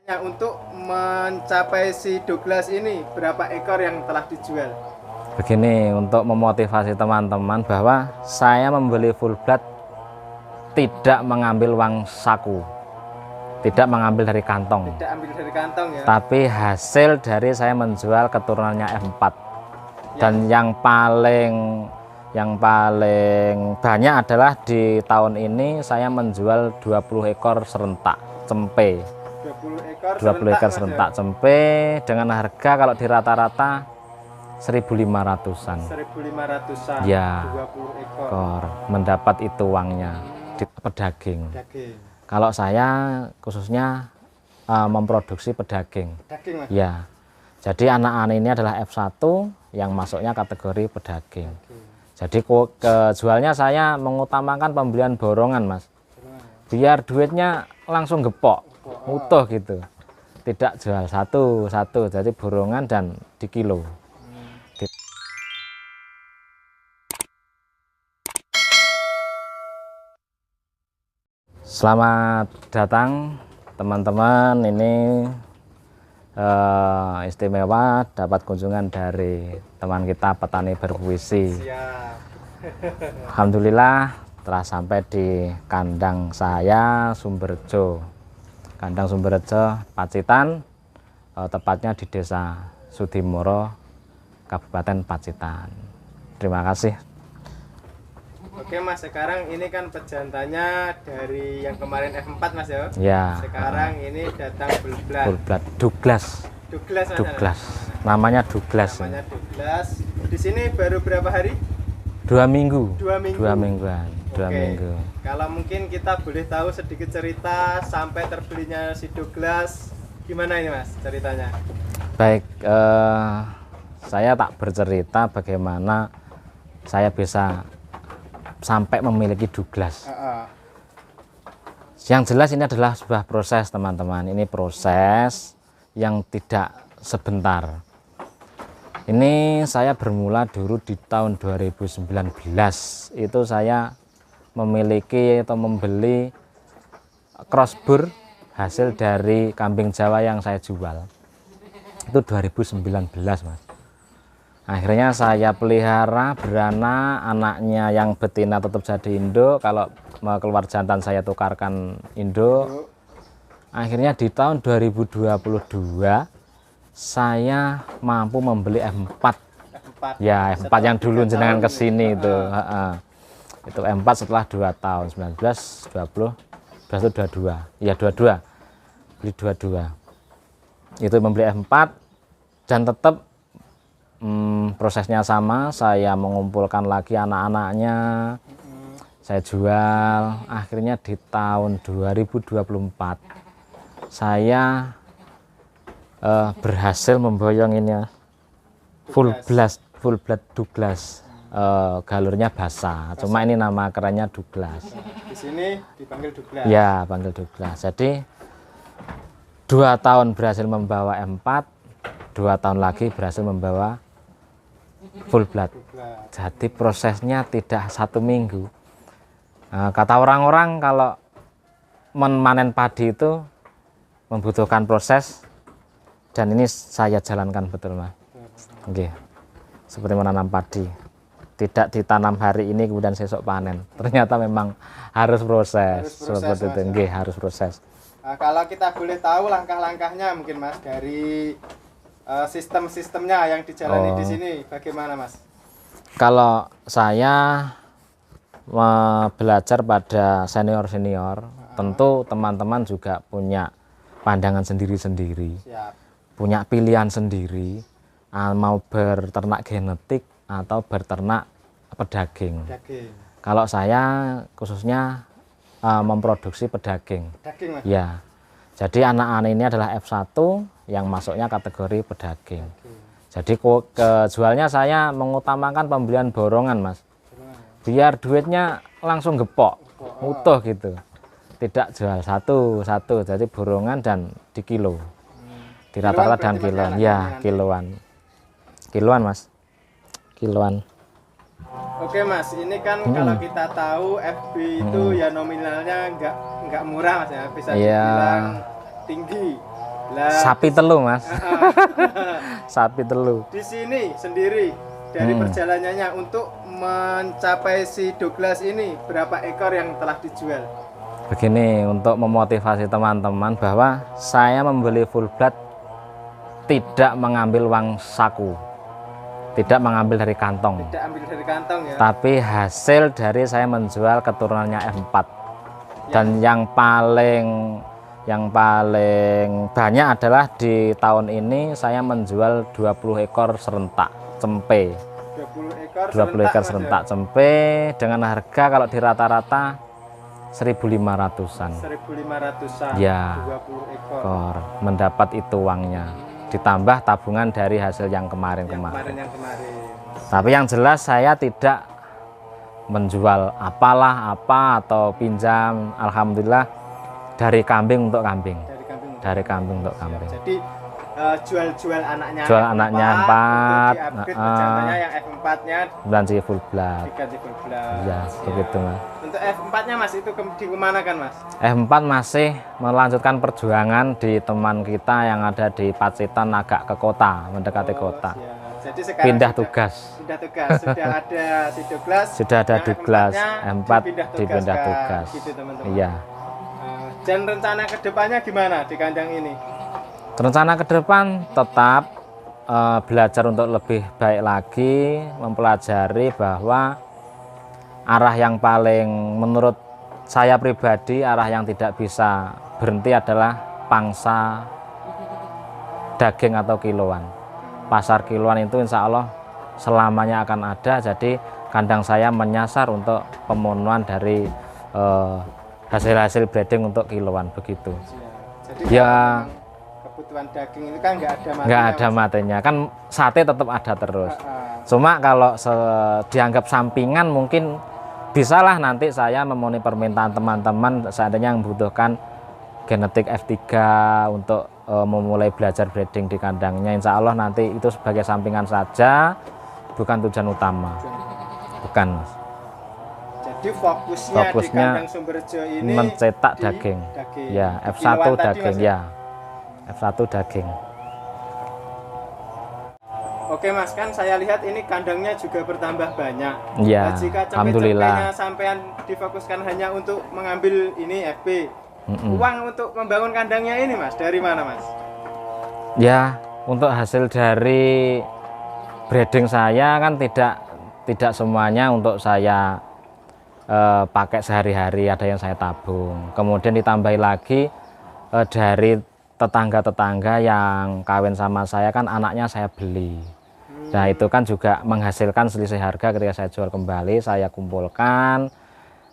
Untuk mencapai si Douglas ini, berapa ekor yang telah dijual? Begini, untuk memotivasi teman-teman bahwa saya membeli full blood tidak mengambil uang saku, tidak mengambil dari kantong, Tidak ambil dari kantong ya. tapi hasil dari saya menjual keturunannya F4. Dan yang paling banyak adalah di tahun ini saya menjual 20 ekor serentak cempe. 20 ekor serentak cempe dengan harga kalau di rata-rata 1.500-an. 1.500-an. Ya, 20 ekor. Mendapat itu uangnya di pedaging. Kalau saya khususnya memproduksi pedaging. Daging, Mas? Ya. Jadi anak-anak ini adalah F1 yang masuknya kategori pedaging. Jadi kejualnya saya mengutamakan pembelian borongan, Mas. Biar duitnya langsung gepok, utuh gitu. Tidak jual satu-satu, jadi borongan dan di kilo. Selamat datang teman-teman, ini istimewa dapat kunjungan dari teman kita petani berpuisi. Alhamdulillah telah sampai di kandang saya Sumberjo, kandang Sumberjo Pacitan, tepatnya di desa Sudimoro, Kabupaten Pacitan. Terima kasih. Oke Mas, sekarang ini kan pejantannya dari yang kemarin F4 Mas ya? Ya. Sekarang ini datang full blood. Douglas. Douglas. Namanya Douglas. Namanya Douglas. Di sini baru berapa hari? 2 minggu. 2 minggu. 2 mingguan. 2 minggu. Kalau mungkin kita boleh tahu sedikit cerita sampai terbelinya si Douglas, gimana ini Mas ceritanya? Baik, saya tak bercerita bagaimana saya bisa sampai memiliki Douglas. Yang jelas ini adalah sebuah proses teman-teman. Ini proses yang tidak sebentar. Ini saya bermula dulu di tahun 2019. Itu saya memiliki atau membeli crossbur hasil dari kambing Jawa yang saya jual. Itu 2019, Mas. Akhirnya saya pelihara beranak, anaknya yang betina tetap jadi induk, kalau mau keluar jantan saya tukarkan induk. Akhirnya di tahun 2022 saya mampu membeli F4. Ya, F4 yang dulu jenengan kesini itu. Itu M4 setelah 2 tahun, 19, 20, 22. Ya 22, beli 22. Itu membeli F4 dan tetap prosesnya sama, saya mengumpulkan lagi anak-anaknya, saya jual. Akhirnya di tahun 2024 saya berhasil memboyong ini ya, full blood Douglas. Galurnya basah, cuma ini nama kerennya Douglas. Di sini dipanggil Douglas. Ya, panggil Douglas. Jadi 2 tahun berhasil membawa M4, 2 tahun lagi berhasil membawa full blood. Jadi prosesnya tidak 1 minggu. Kata orang-orang kalau memanen padi itu membutuhkan proses, dan ini saya jalankan betul, Mas. Oke. Seperti menanam padi, tidak ditanam hari ini kemudian besok panen. Ternyata memang harus proses, seperti itu. Oke, harus proses. Kalau kita boleh tahu langkah-langkahnya mungkin Mas, dari sistem-sistemnya yang dijalani di sini bagaimana Mas? Kalau saya belajar pada senior-senior, tentu teman-teman juga punya pandangan sendiri-sendiri, punya pilihan sendiri, mau berternak genetik atau berternak pedaging. Kalau saya khususnya memproduksi pedaging. Mas? Ya. Jadi anak-anak ini adalah F1 yang masuknya kategori pedaging. Jadi kejualnya saya mengutamakan pembelian borongan, Mas. Biar duitnya langsung gepok, utuh gitu. Tidak jual satu-satu, jadi borongan dan di kilo. Di rata-rata dan kiloan. Ya, kiloan. Kiloan, Mas. Kiloan. Oke Mas, ini kan kalau kita tahu FB itu ya nominalnya nggak murah Mas ya, bisa dibilang tinggi. Lah, Sapi telu, Mas. Sapi telu. di sini sendiri dari perjalanannya untuk mencapai si Douglas ini berapa ekor yang telah dijual? Begini, untuk memotivasi teman-teman bahwa saya membeli full blood tidak mengambil uang saku, tidak mengambil dari kantong, Tidak ambil dari kantong ya. tapi hasil dari saya menjual keturunannya F4. Dan yang paling banyak adalah di tahun ini saya menjual 20 ekor serentak cempe. 20 ekor serentak cempe dengan harga kalau di rata-rata 1.500-an. 1.500-an. Ya, 20 ekor. ekor mendapat itu uangnya, ditambah tabungan dari hasil yang Yang kemarin-kemarin. kemarin. Tapi yang jelas saya tidak menjual apalah apa atau pinjam, alhamdulillah dari kambing untuk kambing, Dari kambing. dari kambing untuk kambing. Jadi jual-jual anaknya. Jual anaknya empat, Untuk di-upgrade perjalanannya yang F4-nya dan si full blood. diganti full blood. Ya, begitu, Mas. Untuk F4-nya Mas itu di kemana kan Mas? F4 masih melanjutkan perjuangan di teman kita yang ada di Pacitan, agak ke kota, mendekati kota. Siap. Jadi sekarang Pindah sudah- tugas. Pindah tugas. Sudah ada si Douglas. Sudah ada yang Douglas, F4-nya M4 dipindah Kak. tugas. Gitu teman-teman. Iya. Dan rencana kedepannya gimana di kandang ini? Rencana ke depan tetap belajar untuk lebih baik lagi, mempelajari bahwa arah yang paling menurut saya pribadi, arah yang tidak bisa berhenti adalah pangsa daging atau kiloan. Pasar kiloan itu insya Allah selamanya akan ada, jadi kandang saya menyasar untuk pemenuhan dari hasil-hasil breeding untuk kiloan begitu. Jadi Ya. kalau kebutuhan daging itu kan nggak ada matinya. Nggak ada Mas. matinya, kan sate tetap ada terus. Ah, Cuma kalau dianggap sampingan mungkin bisalah nanti saya memenuhi permintaan teman-teman seandainya yang membutuhkan genetik F3 untuk memulai belajar breeding di kandangnya. Insya Allah nanti itu sebagai sampingan saja, bukan tujuan utama. Bukan, Mas. Jadi fokusnya, di Fokusnya kandang Sumberjo ini mencetak di daging. daging. Ya, Di F1 kiloan tadi, daging Mas, ya. F1 daging. Oke Mas, kan saya lihat ini kandangnya juga bertambah banyak. Ya, Nah, jika alhamdulillah. cempe-cempenya sampean difokuskan hanya untuk mengambil ini FP, uang untuk membangun kandangnya ini Mas, dari mana Mas? Ya, untuk hasil dari breeding saya kan tidak semuanya untuk saya pakai sehari-hari, ada yang saya tabung. Kemudian ditambahi lagi dari tetangga-tetangga yang kawin sama saya kan anaknya saya beli. Nah, itu kan juga menghasilkan selisih harga ketika saya jual kembali, saya kumpulkan.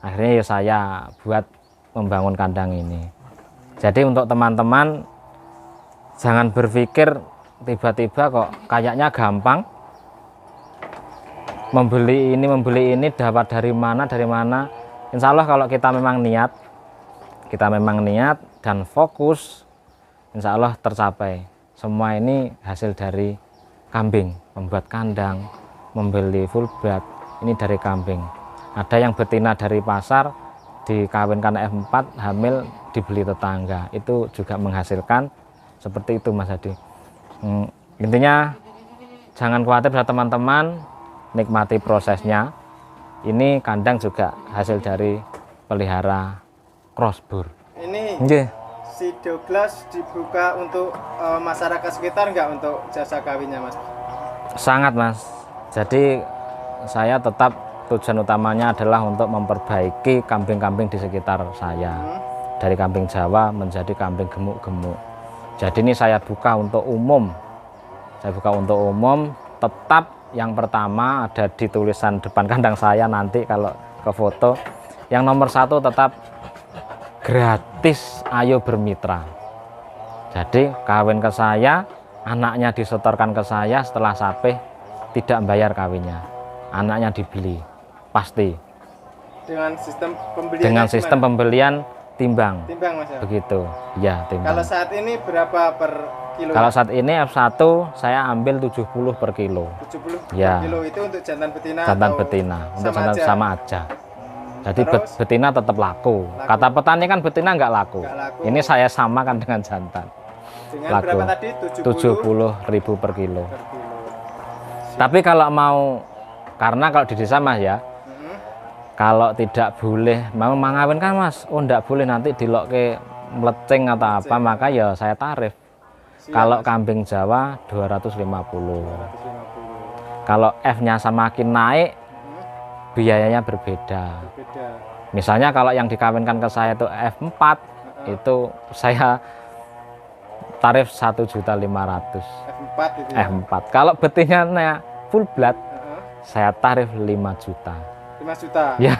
Akhirnya ya saya buat membangun kandang ini. Jadi untuk teman-teman jangan berpikir tiba-tiba kok kayaknya gampang membeli ini dapat dari mana. Insya Allah kalau kita memang niat dan fokus, insya Allah tercapai. Semua ini hasil dari kambing, membuat kandang, membeli full blood, ini dari kambing. Ada yang betina dari pasar, dikawinkan F4, hamil, dibeli tetangga. Itu juga menghasilkan seperti itu Mas Hadi. Intinya jangan khawatir pada teman-teman, nikmati prosesnya. Ini kandang juga hasil dari pelihara crossbur. Ini Nggih. si Douglas dibuka untuk masyarakat sekitar nggak untuk jasa kawinnya Mas? Sangat Mas. Jadi saya tetap tujuan utamanya adalah untuk memperbaiki kambing-kambing di sekitar saya. Dari kambing Jawa menjadi kambing gemuk-gemuk. Jadi ini saya buka untuk umum. Tetap yang pertama ada di tulisan depan kandang saya nanti kalau ke foto. Yang nomor 1 tetap gratis, ayo bermitra. Jadi kawin ke saya, anaknya disetorkan ke saya, setelah sapeh tidak bayar kawinnya, anaknya dibeli pasti Dengan sistem pembelian. dengan sistem pembelian timbang. Timbang Mas ya? Begitu ya, timbang. Kalau saat ini berapa per kilo? Kalau saat ini F1 saya ambil 70 per kilo. 70 Ya. per kilo itu untuk jantan betina. Jantan atau betina, untuk sama jantan aja? sama aja. Jadi Terus? betina tetap laku. Kata petani kan betina nggak laku. Nggak laku. Ini saya samakan dengan jantan. Dengan laku. berapa tadi? 70.000 per kilo. per kilo. Tapi kalau mau, karena kalau di desa Mas ya, Mm-mm. kalau tidak boleh mau mangawin kan Mas, oh enggak boleh nanti dilokke melecing atau apa, maka ya saya tarif. Siap, Kalau Mas. kambing Jawa 250. 250. Kalau F-nya semakin naik, biayanya berbeda. Beda. Misalnya kalau yang dikawinkan ke saya itu F4, itu saya tarif 1.500.000. F4 itu ya. F4. Kalau betinanya full blood, Heeh. saya tarif 5 juta. 5 juta. Ya,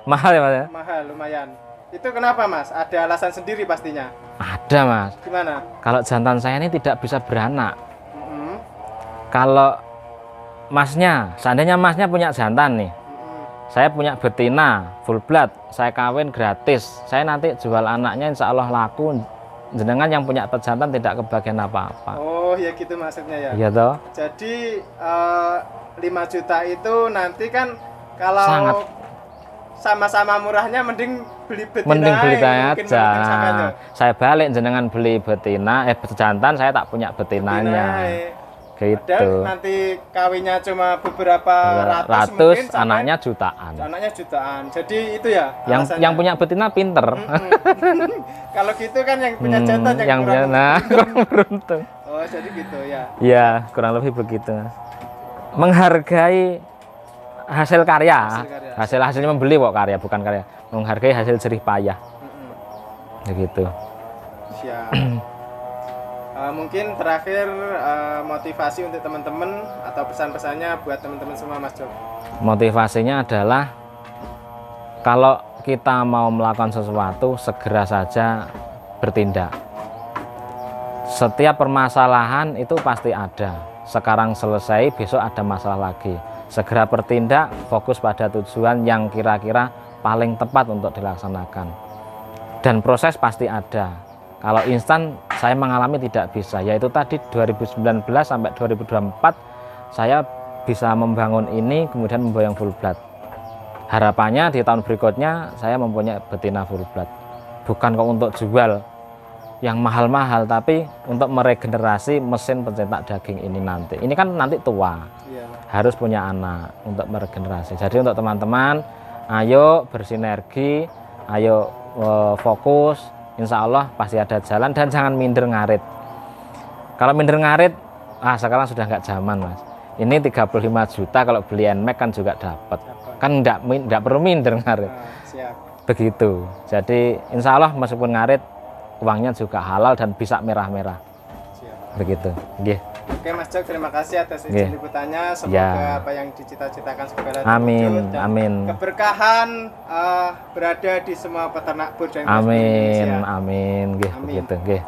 mahal ya Mas ya? Mahal lumayan. Itu kenapa Mas? Ada alasan sendiri pastinya. Ada Mas. Gimana? Kalau jantan saya ini tidak bisa beranak. Mm-mm. Kalau masnya, seandainya masnya punya jantan nih, Mm-mm. saya punya betina full blood, saya kawin gratis, saya nanti jual anaknya insya Allah laku, jenengan yang punya pejantan tidak kebagian apa-apa. Oh ya gitu maksudnya ya. Iya toh? Jadi 5 juta itu nanti kan kalau Sangat. sama-sama murahnya mending beli betina. Mending beli mungkin aja. samanya. Saya balik jenengan beli betina, jantan saya tak punya betinanya. Padahal Gitu. nanti kawinnya cuma beberapa ratus Ratus, mungkin sampai anaknya jutaan. anaknya jutaan. Jadi itu ya alasannya. Yang punya betina pinter. Kalau gitu kan yang punya jantan yang kurang. kurang beruntung. Oh jadi gitu ya. Ya, kurang lebih begitu. Mas. Menghargai hasil karya. Hasilnya membeli kok karya, bukan karya. Menghargai hasil jerih payah. Begitu. Siap. Mungkin terakhir motivasi untuk teman-teman atau pesan-pesannya buat teman-teman semua Mas Jok. Motivasinya adalah kalau kita mau melakukan sesuatu, segera saja bertindak. Setiap permasalahan itu pasti ada. Sekarang selesai, besok ada masalah lagi. Segera bertindak, fokus pada tujuan yang kira-kira paling tepat untuk dilaksanakan. Dan proses pasti ada. Kalau instan saya mengalami tidak bisa, yaitu tadi 2019 sampai 2024 saya bisa membangun ini, kemudian membayang full blood. Harapannya di tahun berikutnya saya mempunyai betina full blood. Bukan kok untuk jual yang mahal-mahal, tapi untuk meregenerasi mesin pencetak daging ini nanti. Ini kan nanti tua, Iya. harus punya anak untuk meregenerasi. Jadi untuk teman-teman, ayo bersinergi, ayo fokus, insya Allah pasti ada jalan dan jangan minder ngarit. Kalau minder ngarit, sekarang sudah nggak zaman Mas. Ini 35 juta kalau beli NMAX kan juga dapat. Kan nggak perlu minder ngarit. Siap. Begitu. Jadi insya Allah meskipun ngarit, uangnya juga halal dan bisa merah-merah. Siap. Begitu. Nggih. Oke Mas Jok, terima kasih atas Nggih. izin liputannya. Semoga Ya. apa yang dicita-citakan segera Amin, terwujud dan amin. keberkahan berada di semua peternak bur dan Amin, Indonesia. amin. Nggih, Amin. begitu. Nggih.